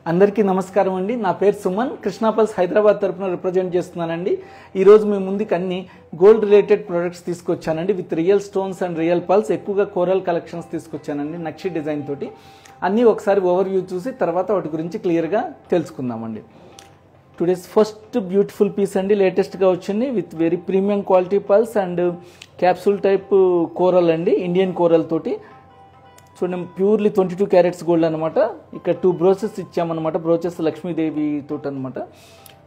అందరికీ నమస్కారం అండి. నా పేరు సుమన్. కృష్ణా పల్స్ హైదరాబాద్ తరపున రిప్రజెంట్ చేస్తున్నానండి. ఈరోజు మీ ముందుకు అన్ని గోల్డ్ రిలేటెడ్ ప్రొడక్ట్స్ తీసుకొచ్చానండి. With real stones and real pearls. ఎక్కువగా కోరల్ కలెక్షన్స్ తీసుకొచ్చానండి నక్షి డిజైన్ తోటి. అన్నీ ఒకసారి ఓవర్ వ్యూ చూసి తర్వాత వాటి గురించి క్లియర్గా తెలుసుకుందామండి. టుడేస్ ఫస్ట్ బ్యూటిఫుల్ పీస్ అండి, లేటెస్ట్గా వచ్చింది with very premium quality pulse and capsule type coral అండి, ఇండియన్ కోరల్ తోటి. చూడండి, ప్యూర్లీ 22 క్యారెట్స్ గోల్డ్ అనమాట. ఇక్కడ 2 బ్రోచెస్ ఇచ్చామన్నమాట. బ్రోచెస్ లక్ష్మీదేవి తోటి అనమాట.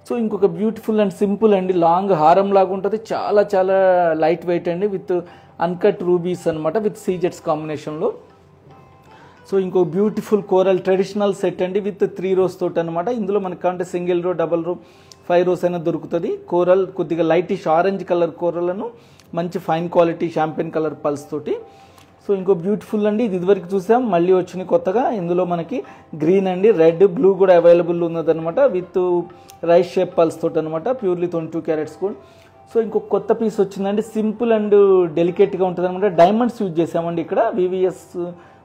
సో ఇంకొక బ్యూటిఫుల్ అండ్ సింపుల్ అండి, లాంగ్ హారం లాగా ఉంటుంది. చాలా చాలా లైట్ వెయిట్ అండి, విత్ అన్కట్ రూబీస్ అనమాట, విత్ సీజెట్స్ కాంబినేషన్లో. సో ఇంకో బ్యూటిఫుల్ కోరల్ ట్రెడిషనల్ సెట్ అండి, విత్ 3 రోస్ తోటి అనమాట. ఇందులో మనకు కావాలంటే సింగిల్ రో, డబల్ రో, 5 రోస్ అయినా దొరుకుతుంది. కోరల్ కొద్దిగా లైటిష్ ఆరెంజ్ కలర్ కోరలను మంచి fine quality champagne colour pulse తోటి. సో ఇంకో బ్యూటిఫుల్ అండి, ఇది ఇదివరకు చూసాం, మళ్ళీ వచ్చింది కొత్తగా. ఇందులో మనకి గ్రీన్ అండి, రెడ్, బ్లూ కూడా అవైలబుల్ ఉన్నదనమాట. విత్ రైస్ షేప్ పల్స్ తోటి అనమాట. ప్యూర్లీ 22 క్యారెట్స్ కూడా. సో ఇంకొక కొత్త పీస్ వచ్చిందండి, సింపుల్ అండ్ డెలికేట్గా ఉంటుంది అనమాట. డైమండ్స్ యూజ్ చేసామండి ఇక్కడ. వివిఎస్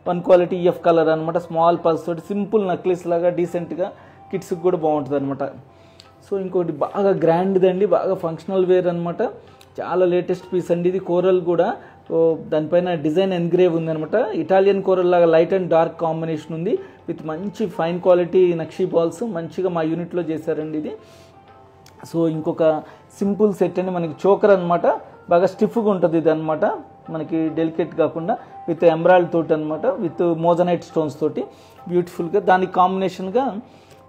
1 క్వాలిటీ EF కలర్ అనమాట. స్మాల్ పల్స్ తోటి సింపుల్ నెక్లెస్ లాగా డీసెంట్గా కిడ్స్కి కూడా బాగుంటుంది అనమాట. సో ఇంకోటి బాగా గ్రాండ్ది అండి, బాగా ఫంక్షనల్ వేర్ అనమాట. చాలా లేటెస్ట్ పీస్ అండి ఇది. కోరల్ కూడా దానిపైన డిజైన్ ఎన్గ్రేవ్ ఉందనమాట. ఇటాలియన్ కోరల్ లాగా లైట్ అండ్ డార్క్ కాంబినేషన్ ఉంది, విత్ మంచి ఫైన్ క్వాలిటీ నక్షీ బాల్స్ మంచిగా మా యూనిట్లో చేశారండి ఇది. సో ఇంకొక సింపుల్ సెట్ అండి, మనకి చోకర్ అనమాట. బాగా స్టిఫ్గా ఉంటుంది ఇది అనమాట, మనకి డెలికేట్ కాకుండా, విత్ ఎమరాల్డ్ తోటి అనమాట, విత్ మోజనైట్ స్టోన్స్ తోటి బ్యూటిఫుల్గా. దానికి కాంబినేషన్గా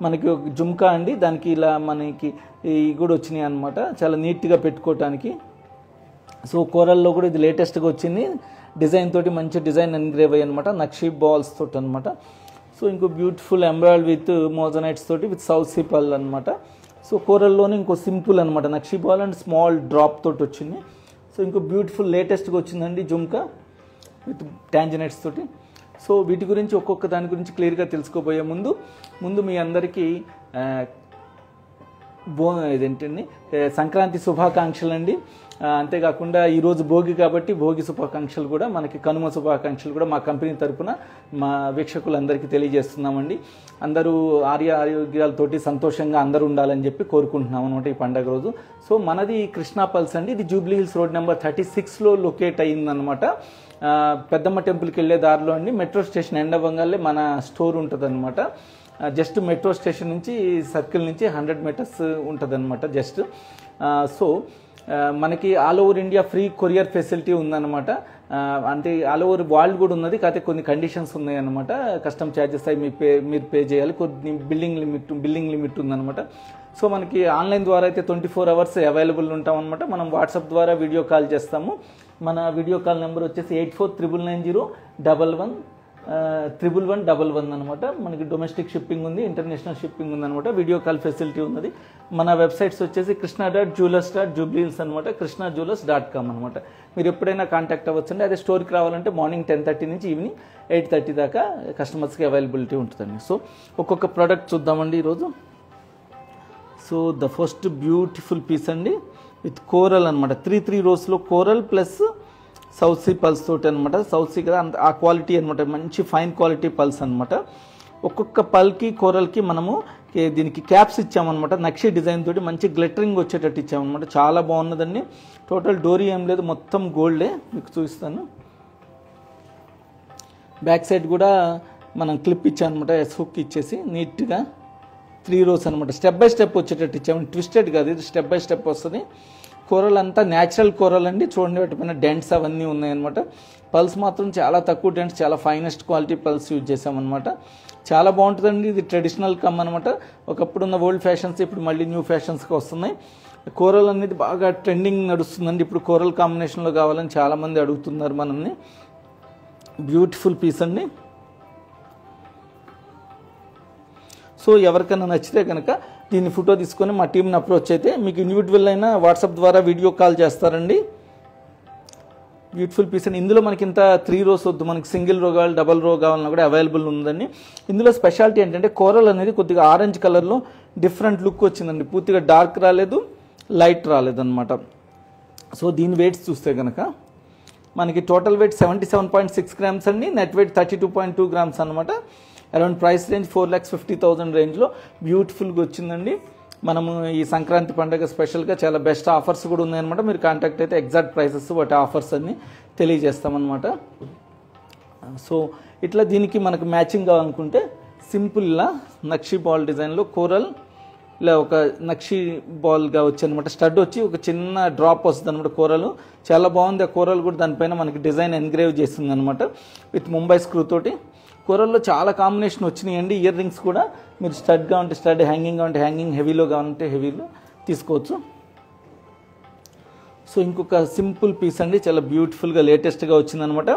మనకి ఒక జుమ్కా అండి, దానికి ఇలా మనకి ఇవి కూడా వచ్చినాయి అనమాట, చాలా నీట్గా పెట్టుకోవటానికి. సో కోరల్లో కూడా ఇది లేటెస్ట్గా వచ్చింది, డిజైన్ తోటి మంచి డిజైన్ ఎన్గ్రేవ్ అయ్యి అనమాట, నక్షీ బాల్స్ తోటి అనమాట. సో ఇంకో బ్యూటిఫుల్ ఎంబ్రాయిడ్ విత్ మోజనైట్స్ తోటి, విత్ సౌత్ సీ పల్ అనమాట. సో కోరల్లోనే ఇంకో సింపుల్ అనమాట, nakshi ball and small drop తోటి వచ్చింది. సో ఇంకో బ్యూటిఫుల్ లేటెస్ట్గా వచ్చిందండి జుమ్కా విత్ ట్యాంజనైట్స్ తోటి. సో వీటి గురించి ఒక్కొక్క దాని గురించి క్లియర్గా తెలుసుకోబోయే ముందు మీ అందరికీ ఇదేంటండి సంక్రాంతి శుభాకాంక్షలు అండి. అంతేకాకుండా ఈరోజు భోగి కాబట్టి భోగి శుభాకాంక్షలు కూడా, మనకి కనుమ శుభాకాంక్షలు కూడా మా కంపెనీ తరఫున మా వీక్షకులందరికీ తెలియజేస్తున్నామండి. అందరూ ఆరోగ్యాలతోటి సంతోషంగా అందరూ ఉండాలని చెప్పి కోరుకుంటున్నాం అనమాట ఈ పండగ రోజు. సో మనది కృష్ణా పల్స్ అండి, ఇది జూబ్లీ హిల్స్ రోడ్ నెంబర్ 36లో లొకేట్ అయ్యిందనమాట. పెద్దమ్మ టెంపుల్కి వెళ్ళే దారిలో అండి, మెట్రో స్టేషన్ ఎండ్ అవ్వగానే మన స్టోర్ ఉంటుంది అనమాట. జస్ట్ మెట్రో స్టేషన్ నుంచి సర్కిల్ నుంచి 100 మీటర్స్ ఉంటుంది అనమాట జస్ట్. సో మనకి all over India free courier facility ఉందన్నమాట. అంటే ఆల్ ఓవర్ వరల్డ్ కూడా ఉన్నది, కాకపోతే కొన్ని కండిషన్స్ ఉన్నాయన్నమాట. కస్టమ్ ఛార్జెస్ అవి మీరు పే చేయాలి, కొన్ని బిల్లింగ్ లిమిట్ ఉందన్నమాట. సో మనకి ఆన్లైన్ ద్వారా అయితే 24 అవర్స్ అవైలబుల్ ఉంటామన్నమాట. మనం వాట్సాప్ ద్వారా వీడియో కాల్ చేస్తాము. మన వీడియో కాల్ నెంబర్ వచ్చేసి 8499011111 అనమాట. మనకి డొమెస్టిక్ షిప్పింగ్ ఉంది, ఇంటర్నేషనల్ షిప్పింగ్ ఉందన్నమాట. వీడియో కాల్ ఫెసిలిటీ ఉన్నది. మన వెబ్సైట్స్ వచ్చేసి krishna.jewelers.jubilees అనమాట, krishnajewelers.com అనమాట. మీరు ఎప్పుడైనా కాంటాక్ట్ అవ్వచ్చండి. అదే స్టోర్కి రావాలంటే మార్నింగ్ 10:30 నుంచి ఈవినింగ్ 8:30 దాకా కస్టమర్స్కి అవైలబిలిటీ ఉంటుందండి. సో ఒక్కొక్క ప్రోడక్ట్ చూద్దామండి ఈరోజు. So the first beautiful piece అండి, విత్ కోరల్ అనమాట. 3 రోస్లో coral plus south sea pearls తోటి అనమాట. సౌత్ సీ కదా, ఆ క్వాలిటీ అనమాట, మంచి ఫైన్ క్వాలిటీ పల్స్ అనమాట. ఒక్కొక్క పల్కి కోరల్కి మనము దీనికి క్యాప్స్ ఇచ్చామన్నమాట. నక్షి డిజైన్ తోటి మంచి గ్లిటరింగ్ వచ్చేటట్టు ఇచ్చామన్నమాట. చాలా బాగున్నదండి. టోటల్ డోరీ ఏం లేదు, మొత్తం గోల్డే. మీకు చూపిస్తాను. బ్యాక్ సైడ్ కూడా మనం క్లిప్ ఇచ్చామన్నమాట, హుక్ ఇచ్చేసి నీట్గా 3 రోస్ అనమాట. స్టెప్ బై స్టెప్ వచ్చేటట్టు ఇచ్చాము, ట్విస్టెడ్ కాదు, ఇది స్టెప్ బై స్టెప్ వస్తుంది. కోరల్ అంతా న్యాచురల్ కోరల్ అండి. చూడండి, వాటిపైన డెంట్స్ అవన్నీ ఉన్నాయన్నమాట. పల్స్ మాత్రం చాలా తక్కువ డెంట్స్, చాలా ఫైనెస్ట్ క్వాలిటీ పల్స్ యూజ్ చేసామన్నమాట. చాలా బాగుంటుందండి. ఇది ట్రెడిషనల్ కమ్ అనమాట. ఒకప్పుడు ఉన్న ఓల్డ్ ఫ్యాషన్స్ ఇప్పుడు మళ్ళీ న్యూ ఫ్యాషన్స్కి వస్తున్నాయి. కోరల్ అనేది బాగా ట్రెండింగ్ నడుస్తుందండి ఇప్పుడు. కోరల్ కాంబినేషన్లో కావాలని చాలామంది అడుగుతున్నారు మనల్ని. బ్యూటిఫుల్ పీస్ అండి. సో ఎవరికైనా నచ్చితే కనుక దీన్ని ఫోటో తీసుకొని మా టీంని అప్రోచ్ అయితే మీకు ఇండివిజువల్ అయినా వాట్సాప్ ద్వారా వీడియో కాల్ చేస్తారండి. బ్యూటిఫుల్ పీస్ అండి. ఇందులో మనకి ఇంత 3 రోస్ వద్దు, మనకి సింగిల్ రో కావాలి, డబల్ రో కావాలన్నా కూడా అవైలబుల్ ఉందండి. ఇందులో స్పెషాలిటీ ఏంటంటే కోరల్ అనేది కొద్దిగా ఆరెంజ్ కలర్లో డిఫరెంట్ లుక్ వచ్చిందండి. పూర్తిగా డార్క్ రాలేదు, లైట్ రాలేదన్నమాట. సో దీని వెయిట్స్ చూస్తే కనుక మనకి టోటల్ వెయిట్ 77.6 గ్రామ్స్ అండి, నెట్ వెయిట్ 32.2 గ్రామ్స్ అనమాట. అరౌండ్ ప్రైస్ రేంజ్ 4,50,000 రేంజ్లో బ్యూటిఫుల్గా వచ్చిందండి. మనము ఈ సంక్రాంతి పండుగ స్పెషల్గా చాలా బెస్ట్ ఆఫర్స్ కూడా ఉన్నాయన్నమాట. మీరు కాంటాక్ట్ అయితే ఎగ్జాక్ట్ ప్రైసెస్ వాటి ఆఫర్స్ అన్ని తెలియజేస్తామన్నమాట. సో ఇట్లా దీనికి మనకు మ్యాచింగ్ కావాలనుకుంటే సింపుల్గా నక్షి బాల్ డిజైన్లో కోరల్ ఇలా ఒక నక్షి బాల్గా వచ్చి అనమాట. స్టడ్ వచ్చి ఒక చిన్న డ్రాప్ వస్తుంది అనమాట. కోరల్ చాలా బాగుంది. ఆ కోరల్ కూడా దానిపైన మనకి డిజైన్ ఎన్గ్రేవ్ చేస్తుంది అనమాట విత్ ముంబై స్క్రూ తోటి. కోరల్లో చాలా కాంబినేషన్ వచ్చినాయండి. ఇయర్ రింగ్స్ కూడా మీరు స్టడ్గా ఉంటే స్టడ్, హ్యాంగింగ్గా ఉంటే హ్యాంగింగ్, హెవీలో కావాలంటే హెవీలో తీసుకోవచ్చు. సో ఇంకొక సింపుల్ పీస్ అండి, చాలా బ్యూటిఫుల్గా లేటెస్ట్గా వచ్చిందనమాట.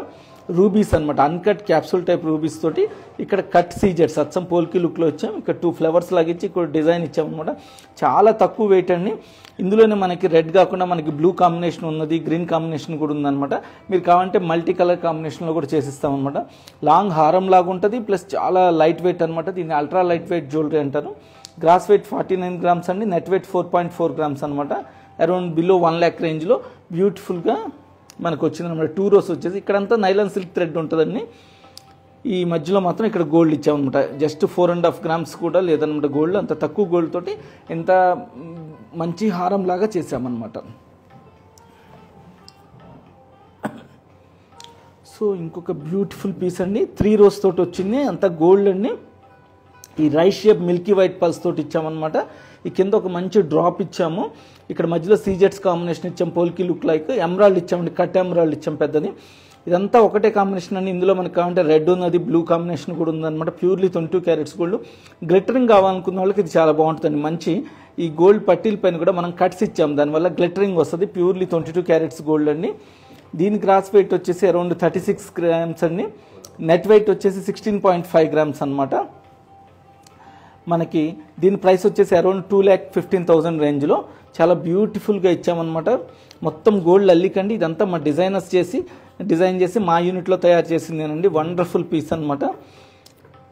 రూబీస్ అనమాట, అన్కట్ క్యాప్సూల్ టైప్ రూబీస్ తోటి ఇక్కడ కట్ సీజెట్స్ అచ్చం పోల్కి లుక్లో వచ్చాం. ఇక్కడ 2 ఫ్లవర్స్ లాగిచ్చి ఇక్కడ డిజైన్ ఇచ్చామన్నమాట. చాలా తక్కువ వెయిట్ అండి. ఇందులోనే మనకి రెడ్ కాకుండా మనకి బ్లూ కాంబినేషన్ ఉన్నది, గ్రీన్ కాంబినేషన్ కూడా ఉందన్నమాట. మీరు కావాలంటే మల్టీ కలర్ కాంబినేషన్లో కూడా చేసిస్తామన్నమాట. లాంగ్ హారం లాగా ఉంటుంది, ప్లస్ చాలా లైట్ వెయిట్ అనమాట. దీన్ని అల్ట్రా లైట్ వెయిట్ జ్యువెలరీ అంటారు. గ్రాస్ వెయిట్ 49 గ్రామ్స్ అండి, నెట్ వెయిట్ 4.4 గ్రామ్స్ అనమాట. అరౌండ్ బిలో 1 lakh రేంజ్లో బ్యూటిఫుల్గా మనకు వచ్చిందన్నమాట. 2 rows వచ్చేసి ఇక్కడంతా నైలాన్ సిల్క్ థ్రెడ్ ఉంటుందండి. ఈ మధ్యలో మాత్రం ఇక్కడ గోల్డ్ ఇచ్చామన్నమాట. జస్ట్ 4.5 గ్రామ్స్ కూడా లేదన్నమాట గోల్డ్. అంత తక్కువ గోల్డ్ తోటి ఎంత మంచి హారం లాగా చేసామన్నమాట. సో ఇంకొక బ్యూటిఫుల్ పీస్ అండి, 3 rows తోటి వచ్చింది. అంతా గోల్డ్ అండి. ఈ rice shape Milky white pulse తోటి ఇచ్చామన్నమాట. ఈ కింద ఒక మంచి డ్రాప్ ఇచ్చాము. ఇక్కడ మధ్యలో సీజెట్స్ కాంబినేషన్ ఇచ్చాం, పోల్కి లుక్ లైక్. ఎమరాల్డ్ ఇచ్చామండి, కట్ ఎమరాల్డ్ ఇచ్చాం పెద్దది. ఇదంతా ఒకటే కాంబినేషన్ అండి. ఇందులో మనకు కావాలంటే రెడ్ ఉన్నది, బ్లూ కాంబినేషన్ కూడా ఉందన్నమాట. Purely 22 carats gold. గ్లిటరింగ్ కావాలనుకున్న వాళ్ళకి ఇది చాలా బాగుంటుందండి. మంచి ఈ గోల్డ్ పట్టీల పైన కూడా మనం కట్స్ ఇచ్చాం, దానివల్ల గ్లిటరింగ్ వస్తుంది. ప్యూర్లీ 22 క్యారెట్స్ గోల్డ్ అండి. దీని గ్రాస్ వెయిట్ వచ్చేసి అరౌండ్ 36 గ్రామ్స్ అండి. నెట్ వెయిట్ వచ్చేసి 16.5 గ్రామ్స్ అనమాట. మనకి దీని ప్రైస్ వచ్చేసి అరౌండ్ 2,15,000 రేంజ్లో చాలా బ్యూటిఫుల్గా ఇచ్చామన్నమాట. మొత్తం గోల్డ్ అల్లికండి. ఇదంతా మా డిజైనర్స్ డిజైన్ చేసి మా యూనిట్లో తయారు చేసిందేనండి. వండర్ఫుల్ పీస్ అనమాట.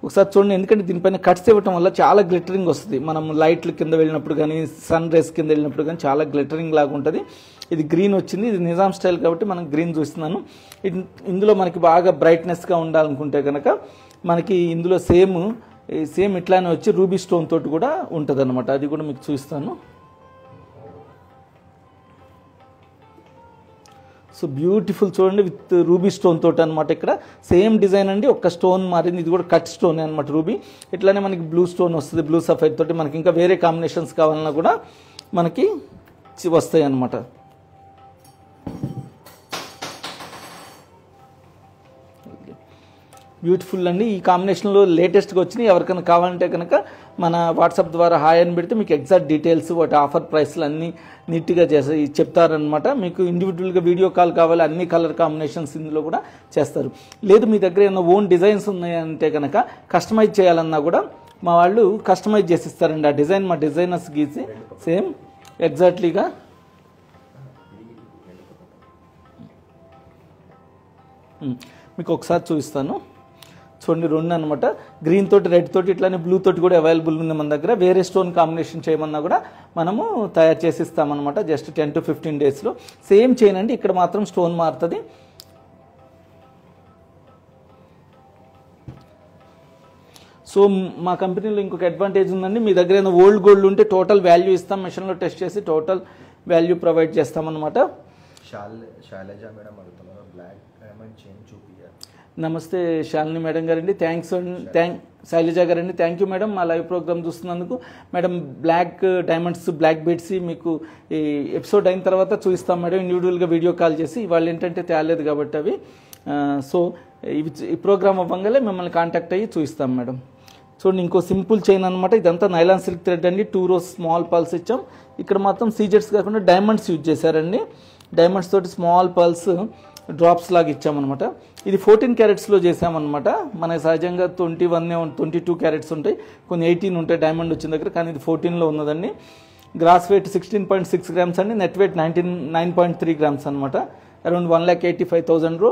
ఒకసారి చూడండి, ఎందుకంటే దీనిపైన కట్స్ ఇవ్వటం వల్ల చాలా గ్లిటరింగ్ వస్తుంది. మనం లైట్లు కింద వెళ్ళినప్పుడు కానీ, సన్ రేస్ కింద వెళ్ళినప్పుడు కానీ చాలా గ్లిటరింగ్ లాగా ఉంటుంది. ఇది గ్రీన్ వచ్చింది, ఇది నిజాం స్టైల్ కాబట్టి మనం గ్రీన్ చూస్తున్నాను. ఇందులో మనకి బాగా బ్రైట్నెస్గా ఉండాలనుకుంటే కనుక మనకి ఇందులో సేమ్ ఇట్లానే వచ్చి రూబీ స్టోన్ తోటి కూడా ఉంటుంది అనమాట. అది కూడా మీకు చూపిస్తాను. సో బ్యూటిఫుల్ చూడండి, విత్ రూబీ స్టోన్ తోటి అనమాట. ఇక్కడ సేమ్ డిజైన్ అండి, ఒక్క స్టోన్ మారింది. ఇది కూడా కట్ స్టోన్ అనమాట రూబీ. ఇట్లానే మనకి బ్లూ స్టోన్ వస్తుంది, బ్లూ సఫైడ్ తోటి. మనకి ఇంకా వేరే కాంబినేషన్స్ కావాలన్నా కూడా మనకి వస్తాయి అన్నమాట. బ్యూటిఫుల్ అండి. ఈ కాంబినేషన్లో లేటెస్ట్గా వచ్చినాయి. ఎవరికైనా కావాలంటే కనుక మన వాట్సాప్ ద్వారా హాయ్ అని పెడితే మీకు ఎగ్జాక్ట్ డీటెయిల్స్, వాటి ఆఫర్ ప్రైస్లు అన్నీ నీట్గా చెప్తారనమాట. మీకు ఇండివిజువల్గా వీడియో కాల్ కావాలి, అన్ని కలర్ కాంబినేషన్స్ ఇందులో కూడా చేస్తారు. లేదు మీ దగ్గర ఏమైనా ఓన్ డిజైన్స్ ఉన్నాయంటే కనుక కస్టమైజ్ చేయాలన్నా కూడా మా వాళ్ళు కస్టమైజ్ చేసి ఇస్తారండి. ఆ డిజైన్ మా డిజైనర్స్ గీసి సేమ్ ఎగ్జాక్ట్లీగా మీకు ఒకసారి చూపిస్తాను. చూడండి, 2 అనమాట. గ్రీన్ తోటి, రెడ్ తోటి, ఇట్లానే బ్లూ తోటి కూడా అవైలబుల్ ఉంది మన దగ్గర. వేరే స్టోన్ కాంబినేషన్ చేయమన్నా కూడా మనము తయారు చేసి ఇస్తామన్నమాట. జస్ట్ 10 to 15 డేస్లో. సేమ్ చైన్ అండి, ఇక్కడ మాత్రం స్టోన్ మారుతుంది. సో మా కంపెనీలో ఇంకొక అడ్వాంటేజ్ ఉందండి. మీ దగ్గర ఏదైనా ఓల్డ్ గోల్డ్ ఉంటే టోటల్ వాల్యూ ఇస్తాం, మెషిన్లో టెస్ట్ చేసి టోటల్ వాల్యూ ప్రొవైడ్ చేస్తామన్నమాట. శైలజ మేడం అడుగుతున్నారు, బ్లాక్ డైమండ్ చైన్ చూపియాలి. నమస్తే శాలిని మేడం గారండి, శైలజ గారండి, థ్యాంక్ యూ మేడం మా లైవ్ ప్రోగ్రామ్ చూస్తున్నందుకు. Madam black diamonds, black beads మీకు ఈ ఎపిసోడ్ అయిన తర్వాత చూపిస్తాం మేడం, ఇండివిజువల్గా వీడియో కాల్ చేసి. వాళ్ళు ఏంటంటే తేలేదు కాబట్టి అవి. సో ఈ ప్రోగ్రామ్ అవ్వగానే మిమ్మల్ని కాంటాక్ట్ అయ్యి చూపిస్తాం మేడం. చూడండి, ఇంకో సింపుల్ చైన్ అనమాట. ఇదంతా నైలాన్ సిల్క్ థ్రెడ్ అండి. 2 rows స్మాల్ పల్స్ ఇచ్చాం. ఇక్కడ మాత్రం సీజెట్స్ కాకుండా డైమండ్స్ యూజ్ చేశారండి. డైమండ్స్ తోటి స్మాల్ పల్స్ డ్రాప్స్ లాగా ఇచ్చామన్నమాట. ఇది 14 క్యారెట్స్లో చేసామన్నమాట. మనకి సహజంగా 22 క్యారెట్స్ ఉంటాయి, కొన్ని 18 ఉంటాయి డైమండ్ వచ్చిన దగ్గర, కానీ ఇది 14లో ఉన్నదండి. గ్రాస్ వెయిట్ 16.6 గ్రామ్స్ అండి. నెట్ వెయిట్ 9.3 గ్రామ్స్ అనమాట. అరౌండ్ 1,85,000.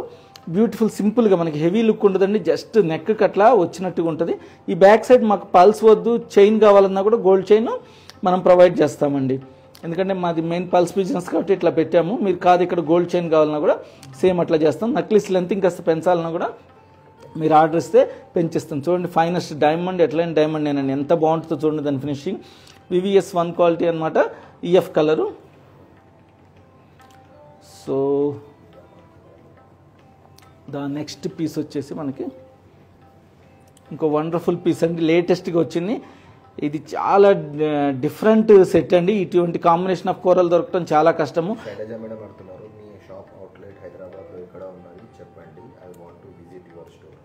బ్యూటిఫుల్ సింపుల్గా మనకి హెవీ లుక్ ఉండదండి, జస్ట్ నెక్ అట్లా వచ్చినట్టుగా ఉంటుంది. ఈ బ్యాక్ సైడ్ మాకు పల్స్ వద్దు, చైన్ కావాలన్నా కూడా గోల్డ్ చైన్ మనం ప్రొవైడ్ చేస్తామండి. ఎందుకంటే మాది మెయిన్ పల్స్ బిజినెస్ కాబట్టి ఇట్లా పెట్టాము. మీరు కాదు ఇక్కడ గోల్డ్ చైన్ కావాలన్నా కూడా సేమ్ అట్లా చేస్తాం. నక్లీస్ లెంత్ ఇంకా పెంచాలన్నా కూడా మీరు ఆర్డర్ ఇస్తే పెంచిస్తాం. చూడండి ఫైనెస్ట్ డైమండ్, ఎట్లయిన డైమండ్ నేనండి, ఎంత బాగుంటుందో చూడండి దాని ఫినిషింగ్. వివిఎస్ 1 క్వాలిటీ అనమాట, EF colour. So the next piece వచ్చేసి మనకి ఇంకో వండర్ఫుల్ పీస్ అండి, లేటెస్ట్గా వచ్చింది. ఇది చాలా డిఫరెంట్ సెట్ అండి. ఇటువంటి కాంబినేషన్ ఆఫ్ కూరలు దొరకడం చాలా కష్టము. శైలజ మేడం అడుగుతున్నారు, మీ షాప్ అవుట్లెట్ హైదరాబాద్లో ఎక్కడ ఉన్నది చెప్పండి, I want to visit your store.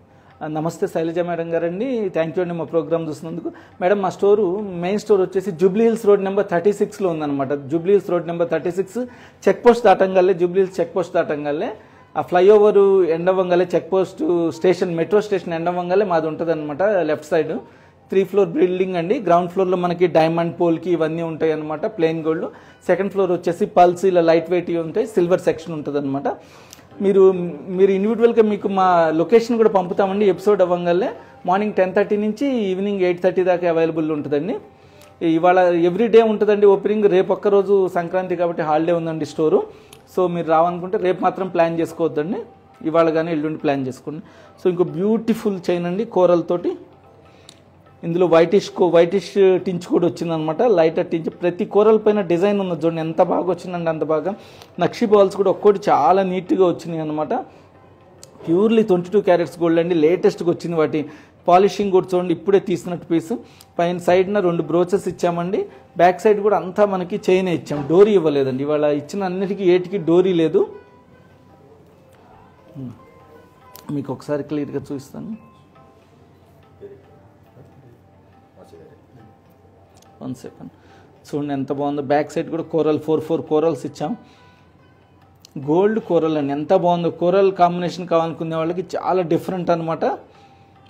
నమస్తే శైలజ మేడం గారండి, థ్యాంక్ యూ అండి మా ప్రోగ్రామ్ చూసినందుకు. మేడం మా స్టోరు మెయిన్ స్టోర్ వచ్చేసి జూబ్లీ హిల్స్ రోడ్ నెంబర్ 36లో ఉందన్నమాట. Jubilee Hills road number 36 check post దాటంగానే, జూబ్లీ హిల్స్ చెక్ పోస్ట్ దాటంగానే ఆ ఫ్లైఓవర్ ఎండవంగాలే check post station, metro station ఎండవంగాలే మాది ఉంటుంది అనమాట. లెఫ్ట్ సైడ్ 3 ఫ్లోర్ బిల్డింగ్ అండి. గ్రౌండ్ ఫ్లోర్లో మనకి డైమండ్ పోల్కి ఇవన్నీ ఉంటాయి అనమాట, ప్లెయిన్ గోల్డ్. సెకండ్ ఫ్లోర్ వచ్చేసి పల్స్, ఇలా లైట్ వెయిట్ ఉంటాయి, సిల్వర్ సెక్షన్ ఉంటుంది అనమాట. మీరు ఇండివిజువల్గా మీకు మా లొకేషన్ కూడా పంపుతామండి. ఎపిసోడ్ అవ్వగానే మార్నింగ్ 10:30 నుంచి ఈవినింగ్ 8:30 దాకా అవైలబుల్ ఉంటుందండి. ఇవాళ ఎవ్రీ డే ఉంటుందండి ఓపెనింగ్. రేపు ఒక్కరోజు సంక్రాంతి కాబట్టి హాలిడే ఉందండి స్టోరు. సో మీరు రావాలనుకుంటే రేపు మాత్రం ప్లాన్ చేసుకోవద్దండి, ఇవాళ కానీ ఎల్లుండి ప్లాన్ చేసుకోండి. సో ఇంకో బ్యూటిఫుల్ చైన్ అండి కూరలతోటి. ఇందులో వైటిష్ టించ్ కూడా వచ్చిందనమాట, లైటర్ టించ్. ప్రతి కూరల పైన డిజైన్ ఉన్నది చూడండి, ఎంత బాగా వచ్చిందండి, అంత బాగా. నక్షి బాల్స్ కూడా ఒక్కోటి చాలా నీట్గా వచ్చినాయి అనమాట. ప్యూర్లీ 22 క్యారెట్స్ గోల్డ్ అండి, లేటెస్ట్గా వచ్చింది. వాటి పాలిషింగ్ కూడా చూడండి, ఇప్పుడే తీసినట్టు పీస్. పైన సైడ్న 2 బ్రోచెస్ ఇచ్చామండి. బ్యాక్ సైడ్ కూడా అంతా మనకి చైన్ ఇచ్చాం, డోరీ ఇవ్వలేదండి. ఇవాళ ఇచ్చిన అన్నిటికీ ఏటికి డోరీ లేదు. మీకు ఒకసారి క్లియర్గా చూపిస్తాను. 1 సెకండ్ చూడండి ఎంత బాగుందో. బ్యాక్ సైడ్ కూడా కోరల్ 4 కోరల్స్ ఇచ్చాం. గోల్డ్ కోరల్ అండి, ఎంత బాగుందో. కోరల్ కాంబినేషన్ కావాలనుకునే వాళ్ళకి చాలా డిఫరెంట్ అనమాట.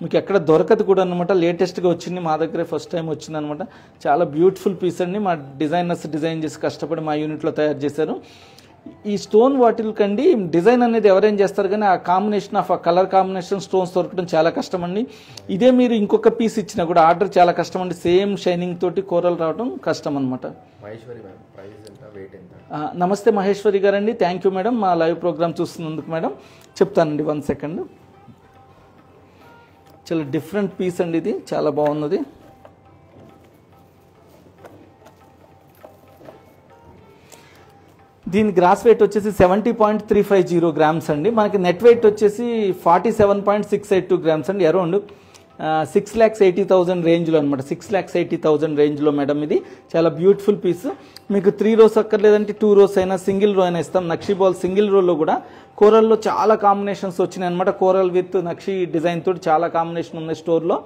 మీకు ఎక్కడ దొరకదు కూడా అనమాట. లేటెస్ట్గా వచ్చింది, మా దగ్గరే ఫస్ట్ టైం వచ్చింది అనమాట. చాలా బ్యూటిఫుల్ పీస్ అండి. మా డిజైనర్స్ డిజైన్ చేసి కష్టపడి మా యూనిట్లో తయారు చేశారు. ఈ స్టోన్ వాటిల్కండి డిజైన్ అనేది ఎవరైనా చేస్తారు, కానీ ఆ కాంబినేషన్ ఆఫ్ ఆ కలర్ కాంబినేషన్ స్టోన్స్ దొరకడం చాలా కష్టం అండి. ఇదే మీరు ఇంకొక పీస్ ఇచ్చినా కూడా ఆర్డర్ చాలా కష్టం అండి. సేమ్ షైనింగ్ తోటి కూరలు రావడం కష్టం అనమాట. మహేశ్వరి మేడం, ప్రైస్ ఎంత, వెయిట్ ఎంత? నమస్తే మహేశ్వరి గారండి, థ్యాంక్ యూ మేడం మా లైవ్ ప్రోగ్రామ్ చూస్తున్నందుకు. మేడం చెప్తానండి, 1 సెకండ్. చాలా డిఫరెంట్ పీస్ అండి, ఇది చాలా బాగున్నది. దీని గ్రాస్ వెయిట్ వచ్చేసి 70.350 గ్రామ్స్ అండి. మనకి నెట్ వెయిట్ వచ్చేసి 47.682 గ్రామ్స్ అండి. అరౌండ్ 6,80,000 రేంజ్లో అనమాట. 6,80,000 రేంజ్లో మేడం. ఇది చాలా బ్యూటిఫుల్ పీస్. మీకు 3 రోస్ అక్కర్లేదంటే 2 రోస్ అయినా, సింగిల్ రో అయినా ఇస్తాం. నక్షి బాల్ సింగిల్ రోలో కూడా కోరల్లో చాలా కాంబినేషన్స్ వచ్చినాయి అనమాట. కోరల్ విత్ నక్షి డిజైన్ తోటి చాలా కాంబినేషన్ ఉన్నాయి స్టోర్లో.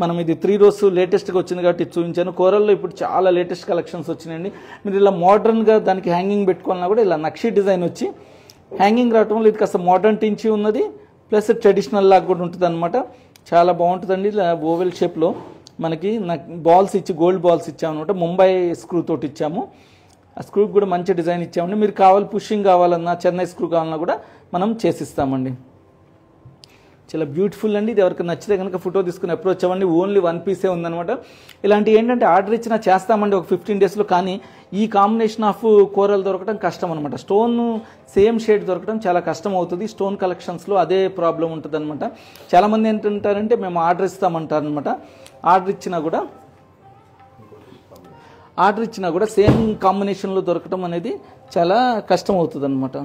మనం ఇది 3 రోస్ లేటెస్ట్గా వచ్చింది కాబట్టి చూపించాను. కోరల్లో ఇప్పుడు చాలా లేటెస్ట్ కలెక్షన్స్ వచ్చినాయండి. మీరు ఇలా మోడర్న్గా దానికి హ్యాంగింగ్ పెట్టుకోవాలన్నా కూడా ఇలా నక్షి డిజైన్ వచ్చి హ్యాంగింగ్ రావటం వల్ల ఇది కాస్త మోడర్న్ టించి ఉన్నది, ప్లస్ ట్రెడిషనల్ లాగా కూడా ఉంటుంది అనమాట. చాలా బాగుంటుందండి. ఇలా ఓవెల్ షేప్లో మనకి బాల్స్ ఇచ్చి, గోల్డ్ బాల్స్ ఇచ్చామన్నమాట. ముంబై స్క్రూ తోటి ఇచ్చాము. ఆ స్క్రూకి కూడా మంచి డిజైన్ ఇచ్చామండి. మీరు పుషింగ్ కావాలన్నా, చెన్నై స్క్రూ కావాలన్నా కూడా మనం చేసిస్తామండి. చాలా బ్యూటిఫుల్ అండి. ఇది ఎవరికి నచ్చితే కనుక ఫోటో తీసుకుని అప్రోచ్ అవ్వండి. ఓన్లీ 1 పీసే ఉందనమాట. ఇలాంటి ఏంటంటే ఆర్డర్ ఇచ్చినా చేస్తామండి ఒక 15 డేస్లో. కానీ ఈ కాంబినేషన్ ఆఫ్ కూరలు దొరకడం కష్టం అనమాట. స్టోన్ సేమ్ షేడ్ దొరకడం చాలా కష్టం అవుతుంది. స్టోన్ కలెక్షన్స్లో అదే ప్రాబ్లం ఉంటుంది అనమాట. చాలామంది ఏంటంటారంటే మేము ఆర్డర్ ఇస్తామంటారనమాట. ఆర్డర్ ఇచ్చినా కూడా సేమ్ కాంబినేషన్లో దొరకడం అనేది చాలా కష్టం అవుతుంది అనమాట.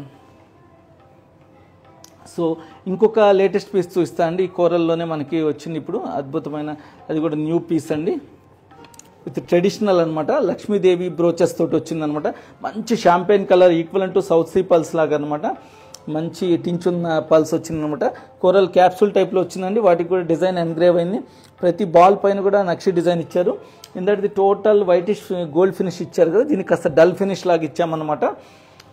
సో ఇంకొక లేటెస్ట్ పీస్ చూస్తా అండి. ఈ కూరల్లోనే మనకి వచ్చింది ఇప్పుడు అద్భుతమైన, అది కూడా న్యూ పీస్ అండి. విత్ ట్రెడిషనల్ అనమాట. లక్ష్మీదేవి బ్రోచెస్ తోటి వచ్చిందనమాట. మంచి champagne colour, equivalent to south sea pearls లాగా అనమాట. మంచి టించున్న పల్స్ వచ్చిందనమాట. కోరల్ క్యాప్సూల్ టైప్లో వచ్చిందండి. వాటికి కూడా డిజైన్ ఎన్గ్రేవ్ అయింది. ప్రతి బాల్ పైన కూడా నక్షి డిజైన్ ఇచ్చారు. ఇందటిది టోటల్ వైటిష్ గోల్డ్ ఫినిష్ ఇచ్చారు కదా, దీనికి కాస్త డల్ ఫినిష్ లాగా ఇచ్చామన్నమాట.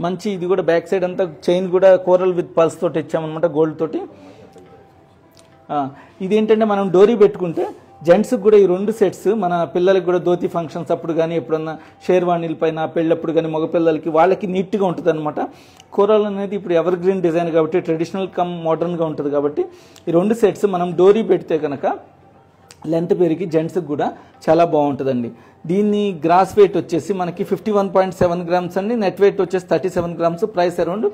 మంచి ఇది కూడా బ్యాక్ సైడ్ అంతా చైన్ కూడా కోరల్ విత్ పల్స్ తోటి ఇచ్చామన్నమాట, గోల్డ్ తోటి. ఇదేంటంటే మనం డోరీ పెట్టుకుంటే జెంట్స్కి కూడా ఈ 2 సెట్స్ మన పిల్లలకి కూడా ధోతి ఫంక్షన్స్ అప్పుడు కానీ, ఎప్పుడన్నా షేర్వాణీల పైన పెళ్ళప్పుడు కానీ మగపిల్లలకి వాళ్ళకి నీట్గా ఉంటుంది అనమాట. కోరల్ అనేది ఇప్పుడు ఎవర్ గ్రీన్ డిజైన్ కాబట్టి ట్రెడిషనల్ కమ్ మోడర్న్గా ఉంటుంది కాబట్టి ఈ 2 సెట్స్ మనం డోరీ పెడితే కనుక లెంత్ పెరిగి జెంట్స్కి కూడా చాలా బాగుంటుందండి. దీన్ని గ్రాస్ వెయిట్ వచ్చేసి మనకి 51.7 గ్రామ్స్ అండి. నెట్ వెయిట్ వచ్చేసి 37 గ్రామ్స్. ప్రైస్ అరౌండ్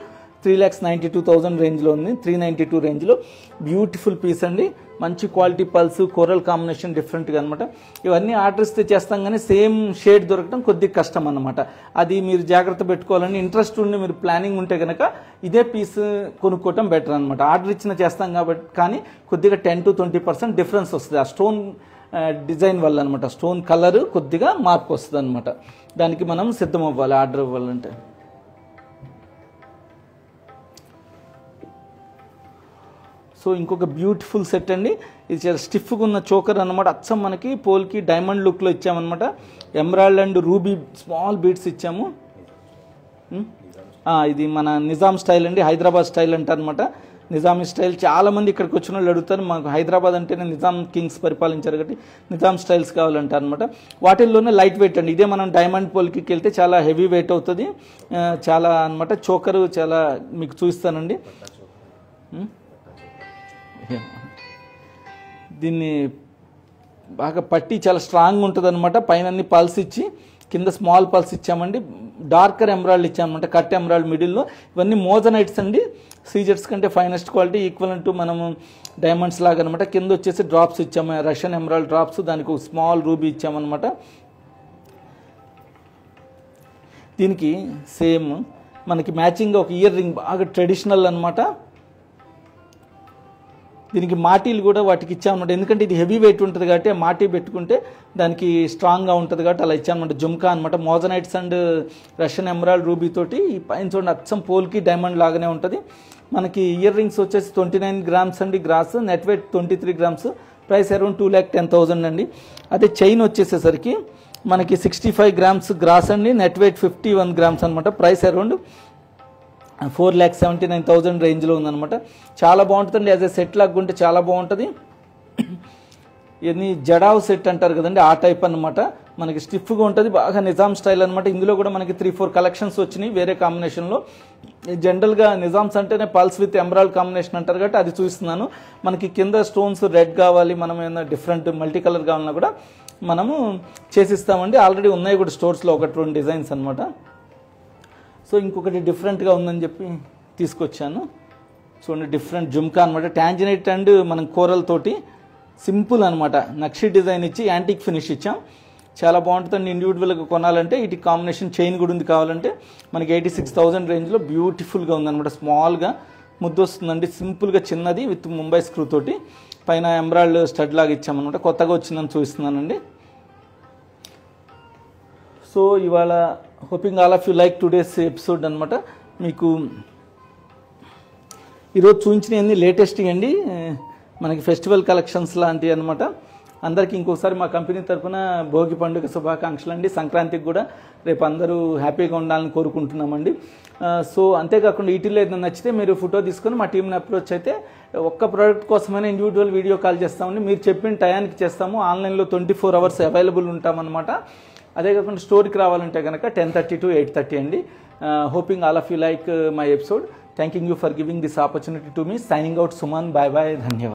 3,92,000 రేంజ్లో ఉంది, 392 రేంజ్లో. బ్యూటిఫుల్ పీస్ అండి, మంచి క్వాలిటీ పల్స్, కోరల్ కాంబినేషన్ డిఫరెంట్గా అనమాట. ఇవన్నీ ఆర్డర్ ఇస్తే చేస్తాం కానీ సేమ్ షేడ్ దొరకడం కొద్దిగా కష్టం అనమాట. అది మీరు జాగ్రత్త పెట్టుకోవాలని ఇంట్రెస్ట్ ఉండి మీరు ప్లానింగ్ ఉంటే కనుక ఇదే పీస్ కొనుక్కోవటం బెటర్ అనమాట. ఆర్డర్ ఇచ్చిన చేస్తాం కాబట్టి కానీ కొద్దిగా 10 to 20% డిఫరెన్స్ వస్తుంది ఆ స్టోన్ డిజైన్ వల్ల అనమాట. స్టోన్ కలర్ కొద్దిగా మార్పు వస్తుంది అనమాట. దానికి మనం సిద్ధం అవ్వాలి ఆర్డర్ ఇవ్వాలంటే. సో ఇంకొక బ్యూటిఫుల్ సెట్ అండి, ఇది చాలా స్టిఫ్గా ఉన్న చోకర్ అనమాట. అచ్చం మనకి పోల్కి డైమండ్ లుక్లో ఇచ్చామన్నమాట. Emerald and ruby small beads ఇచ్చాము. ఇది మన నిజాం స్టైల్ అండి, హైదరాబాద్ స్టైల్ అంటారు అనమాట. నిజామీ స్టైల్ చాలామంది ఇక్కడికి వచ్చిన వాళ్ళు అడుగుతారు, మాకు హైదరాబాద్ అంటేనే నిజాం కింగ్స్ పరిపాలించారు కాబట్టి నిజాం స్టైల్స్ కావాలంటారు అనమాట. వాటిల్లోనే లైట్ వెయిట్ అండి. ఇదే మనం డైమండ్ పోల్కి వెళ్తే చాలా హెవీ వెయిట్ అవుతుంది చాలా అనమాట. చోకరు చాలా మీకు చూపిస్తానండి. దీన్ని బాగా పట్టి చాలా స్ట్రాంగ్ ఉంటుంది అనమాట. పైన అన్ని పల్స్ ఇచ్చి కింద స్మాల్ పల్స్ ఇచ్చామండి. డార్కర్ ఎమరాల్డ్ ఇచ్చామన్నమాట, కట్ ఎమరాల్డ్ మిడిల్లో. ఇవన్నీ మోజనైట్స్ అండి, సీజర్స్ కంటే ఫైనెస్ట్ క్వాలిటీ, ఈక్వల్ టు మనము డైమండ్స్ లాగా అనమాట. కింద వచ్చేసి డ్రాప్స్ ఇచ్చాము, రష్యన్ ఎమరాల్డ్ డ్రాప్స్, దానికి ఒక స్మాల్ రూబీ ఇచ్చామన్నమాట. దీనికి సేమ్ మనకి మ్యాచింగ్గా ఒక ఇయర్ రింగ్ బాగా ట్రెడిషనల్ అనమాట. దీనికి మాటీలు కూడా వాటికి ఇచ్చామన్నమాట. ఎందుకంటే ఇది హెవీ వెయిట్ ఉంటుంది కాబట్టి మాటీ పెట్టుకుంటే దానికి స్ట్రాంగ్గా ఉంటుంది కాబట్టి అలా ఇచ్చామన్నమాట. జుమ్కా అనమాట, మోజనైట్స్ అండ్ రష్యన్ ఎమరాల్డ్ రూబీ తోటి. ఈ పైన చూడండి అచ్చం పోల్కి డైమండ్ లాగానే ఉంటుంది. మనకి ఇయర్ రింగ్స్ వచ్చేసి 29 grams అండి gross, net weight 23 grams, price around 2,10,000 అండి. అదే చైన్ వచ్చేసేసరికి మనకి 65 grams గ్రాస్ అండి, నెట్ వెయిట్ 51 grams అనమాట. ప్రైస్ అరౌండ్ 4,79,000 రేంజ్లో ఉందన్నమాట. చాలా బాగుంటుందండి, యాజ్ ఏ సెట్ లాగా ఉంటే చాలా బాగుంటుంది. ఇవన్నీ జడావ్ సెట్ అంటారు కదండి, ఆ టైప్ అనమాట. మనకి స్టిఫ్గా ఉంటుంది, బాగా నిజాం స్టైల్ అనమాట. ఇందులో కూడా మనకి 3-4 కలెక్షన్స్ వచ్చినాయి వేరే కాంబినేషన్లో. జనరల్గా నిజామ్స్ అంటేనే పల్స్ విత్ ఎమరాల్డ్ కాంబినేషన్ అంటారు కాబట్టి అది చూస్తున్నాను. మనకి కింద స్టోన్స్ రెడ్ కావాలి, మనం ఏమైనా డిఫరెంట్ మల్టీ కలర్ కావాలన్నా కూడా మనము చేసిస్తామండి. ఆల్రెడీ ఉన్నాయి కూడా స్టోర్స్లో 1-2 డిజైన్స్ అనమాట. సో ఇంకొకటి డిఫరెంట్గా ఉందని చెప్పి తీసుకొచ్చాను. చూడండి, డిఫరెంట్ జుమ్కా అనమాట. ట్యాంజినైట్ అండ్ మనం కోరల్ తోటి సింపుల్ అనమాట. నక్షి డిజైన్ ఇచ్చి యాంటిక్ ఫినిష్ ఇచ్చాం. చాలా బాగుంటుందండి. ఇండివిజువల్గా కొనాలంటే ఇటు కాంబినేషన్ చైన్ కూడా ఉంది కావాలంటే మనకి 86,000 రేంజ్లో బ్యూటిఫుల్గా ఉందన్నమాట. స్మాల్గా ముద్దు వస్తుందండి, సింపుల్గా చిన్నది విత్ ముంబై స్క్రూ తోటి. పైన ఎమరాల్డ్ స్టడ్ లాగా ఇచ్చామన్నమాట. కొత్తగా వచ్చిందని చూపిస్తున్నానండి. సో ఇవాళ hoping all of you like today's episode అనమాట. మీకు ఈరోజు చూపించినవన్నీ లేటెస్ట్ అండి, మనకి ఫెస్టివల్ కలెక్షన్స్ లాంటివి అనమాట. అందరికీ ఇంకొకసారి మా కంపెనీ తరఫున భోగి పండుగ శుభాకాంక్షలు అండి. సంక్రాంతికి కూడా రేపు అందరూ హ్యాపీగా ఉండాలని కోరుకుంటున్నామండి. సో అంతేకాకుండా వీటిల్లో ఏదైనా నచ్చితే మీరు ఫోటో తీసుకొని మా టీంని అప్రోచ్ అయితే ఒక్క ప్రోడక్ట్ కోసమైనా ఇండివిజువల్ వీడియో కాల్ చేస్తామండి. మీరు చెప్పిన టయానికి చేస్తాము. ఆన్లైన్లో 24 hours అవైలబుల్ ఉంటామన్నమాట. అదే కాకుండా స్టోర్కి రావాలంటే కనుక 10:30 to 8:30 అండి. Hoping all of you like my episode. Thanking you for giving this opportunity to me. Signing out, Suman. Bye bye, ధన్యవాదాలు.